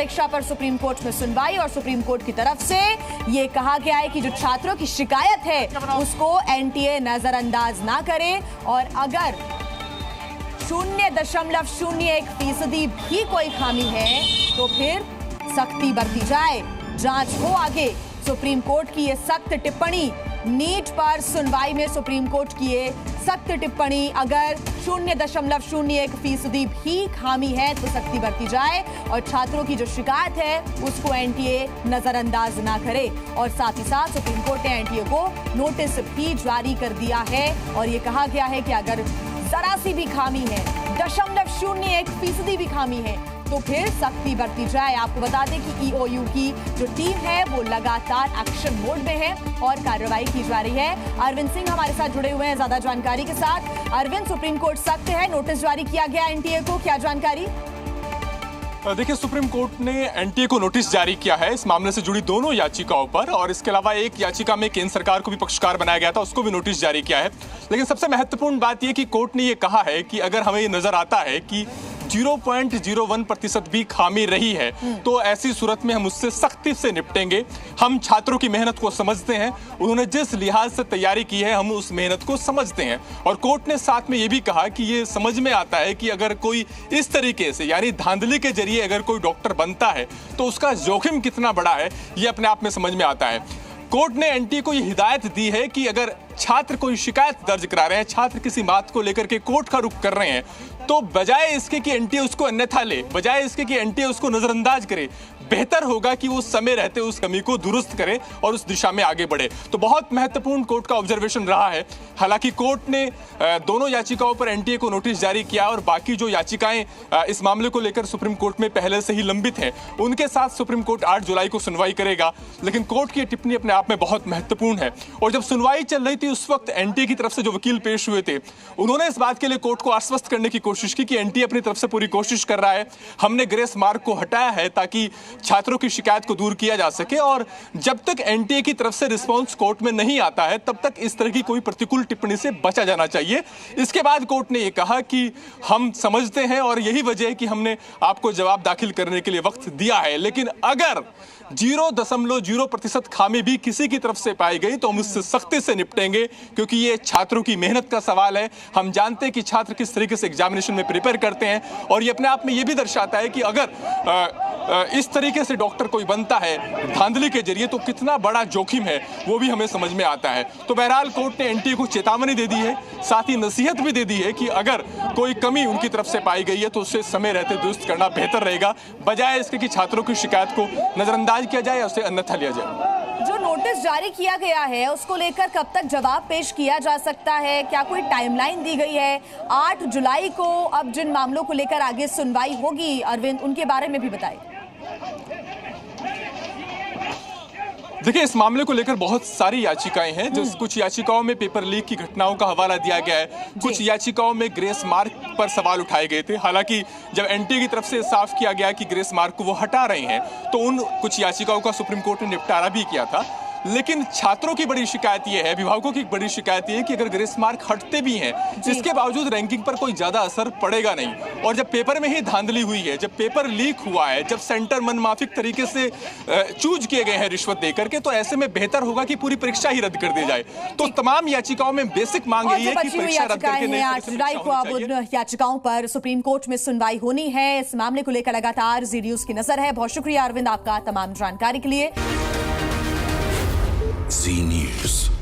परीक्षा पर supreme court में सुनवाई और सुप्रीम कोर्ट की तरफ से ये कहा गया है कि जो छात्रों की शिकायत है उसको एनटीए नजरअंदाज ना करे और अगर 0.01% भी कोई खामी है तो फिर सख्ती बरती जाए, जांच हो आगे। सुप्रीम कोर्ट की ये सख्त टिप्पणी, नीट पर सुनवाई में सुप्रीम कोर्ट की ये सख्त टिप्पणी, अगर 0.01% भी खामी है तो सख्ती बरती जाए और छात्रों की जो शिकायत है उसको एनटीए नजरअंदाज ना करे। और साथ ही साथ सुप्रीम कोर्ट ने एनटीए को नोटिस भी जारी कर दिया है और ये कहा गया है कि अगर जरा सी भी खामी है, 0.01% भी खामी है तो फिर सख्ती बरती जाए। आपको बता दें कि ईओयू की जो टीम है वो लगातार एक्शन मोड में है और कार्रवाई की जा रही है। अरविंद सिंह हमारे साथ जुड़े हुए हैं ज्यादा जानकारी के साथ। अरविंद, सुप्रीम कोर्ट सख्त है, नोटिस जारी किया गया एनटीए को, क्या जानकारी? देखिए, सुप्रीम कोर्ट ने एनटीए को नोटिस जारी किया है इस मामले से जुड़ी दोनों याचिकाओं पर, और इसके अलावा एक याचिका में केंद्र सरकार को भी पक्षकार बनाया गया था, उसको भी नोटिस जारी किया है। लेकिन सबसे महत्वपूर्ण बात यह कि कोर्ट ने यह कहा है कि अगर हमें ये नजर आता है कि 0.01% भी खामी रही है तो ऐसी सूरत में हम उससे सख्ती से निपटेंगे। हम छात्रों की मेहनत को समझते हैं, उन्होंने जिस लिहाज से तैयारी की है हम उस मेहनत को समझते हैं। और कोर्ट ने साथ में ये भी कहा कि ये समझ में आता है कि अगर कोई इस तरीके से यानी धांधली के जरिए अगर कोई डॉक्टर बनता है तो उसका जोखिम कितना बड़ा है ये अपने आप में समझ में आता है। कोर्ट ने एनटीए को ये हिदायत दी है कि अगर छात्र कोई शिकायत दर्ज करा रहे हैं, छात्र किसी बात को लेकर के कोर्ट का रुख कर रहे हैं, तो बजाय इसके कि एनटीए उसको अन्यथा ले, बजाय इसके कि एनटीए उसको नजरअंदाज करे, बेहतर होगा कि वो समय रहते उस कमी को दुरुस्त करे और उस दिशा में आगे बढ़े। तो बहुत महत्वपूर्ण कोर्ट का ऑब्जर्वेशन रहा है। हालांकि कोर्ट ने दोनों याचिकाओं पर एनटीए को नोटिस जारी किया और बाकी जो याचिकाएं इस मामले को लेकर सुप्रीम कोर्ट में पहले से ही लंबित हैं, उनके साथ सुप्रीम कोर्ट 8 जुलाई को सुनवाई करेगा। लेकिन कोर्ट की टिप्पणी अपने आप में बहुत महत्वपूर्ण है। और जब सुनवाई चल रही थी उस वक्त एनटीए की तरफ से जो वकील पेश हुए थे, उन्होंने इस बात के लिए कोर्ट को आश्वस्त करने की कोशिश की कि एनटीए अपनी तरफ से पूरी कोशिश कर रहा है, हमने ग्रेस मार्क को हटाया है ताकि छात्रों की शिकायत को दूर किया जा सके, और जब तक एनटीए की तरफ से रिस्पांस कोर्ट में नहीं आता है तब तक इस तरह की कोई प्रतिकूल टिप्पणी से बचा जाना चाहिए। इसके बाद कोर्ट ने यह कहा कि हम समझते हैं और यही वजह है कि हमने आपको जवाब दाखिल करने के लिए वक्त दिया है, लेकिन अगर 0.0% खामी भी किसी की तरफ से पाई गई तो हम उससे सख्ती से निपटेंगे, क्योंकि ये छात्रों की मेहनत का सवाल है। हम जानते हैं कि छात्र किस तरीके से एग्जामिनेशन में प्रिपेयर करते हैं, और ये अपने आप में ये भी दर्शाता है कि अगर इस तरीके से डॉक्टर कोई बनता है धांधली के जरिए तो कितना बड़ा जोखिम है वो भी हमें समझ में आता है। तो बहरहाल कोर्ट ने एनटीए को चेतावनी दे दी है, साथ ही नसीहत भी दे दी है कि अगर कोई कमी उनकी तरफ से पाई गई है तो उसे समय रहते दुरुस्त करना बेहतर रहेगा, बजाय इसके कि छात्रों की शिकायत को नजरअंदाज किया जाए या उसे अन्यथा लिया जाए। जो नोटिस जारी किया गया है उसको लेकर कब तक जवाब पेश किया जा सकता है? क्या कोई टाइमलाइन दी गई है? 8 जुलाई को अब जिन मामलों को लेकर आगे सुनवाई होगी, अरविंद, उनके बारे में भी बताइए। देखिए, इस मामले को लेकर बहुत सारी याचिकाएं हैं। जो कुछ याचिकाओं में पेपर लीक की घटनाओं का हवाला दिया गया है, कुछ याचिकाओं में ग्रेस मार्क पर सवाल उठाए गए थे। हालांकि जब एनटीए की तरफ से साफ किया गया कि ग्रेस मार्क को वो हटा रहे हैं तो उन कुछ याचिकाओं का सुप्रीम कोर्ट ने निपटारा भी किया था। लेकिन छात्रों की बड़ी शिकायत यह है, अभिभावकों की बड़ी शिकायत यह है कि अगर ग्रेस मार्क हटते भी हैं इसके बावजूद रैंकिंग पर कोई ज्यादा असर पड़ेगा नहीं। और जब पेपर में ही धांधली हुई है, जब पेपर लीक हुआ है, जब सेंटर मनमाफिक तरीके से चूज किए गए हैं रिश्वत देकर के, तो ऐसे में बेहतर होगा कि पूरी परीक्षा ही रद्द कर दी जाए। तो तमाम याचिकाओं में बेसिक मांग यही है कि परीक्षा रद्द करके 8 जुलाई को अब उन याचिकाओं पर सुप्रीम कोर्ट में सुनवाई होनी है। इस मामले को लेकर लगातार जी न्यूज की नजर है। बहुत शुक्रिया अरविंद आपका तमाम जानकारी के लिए। जी न्यूज।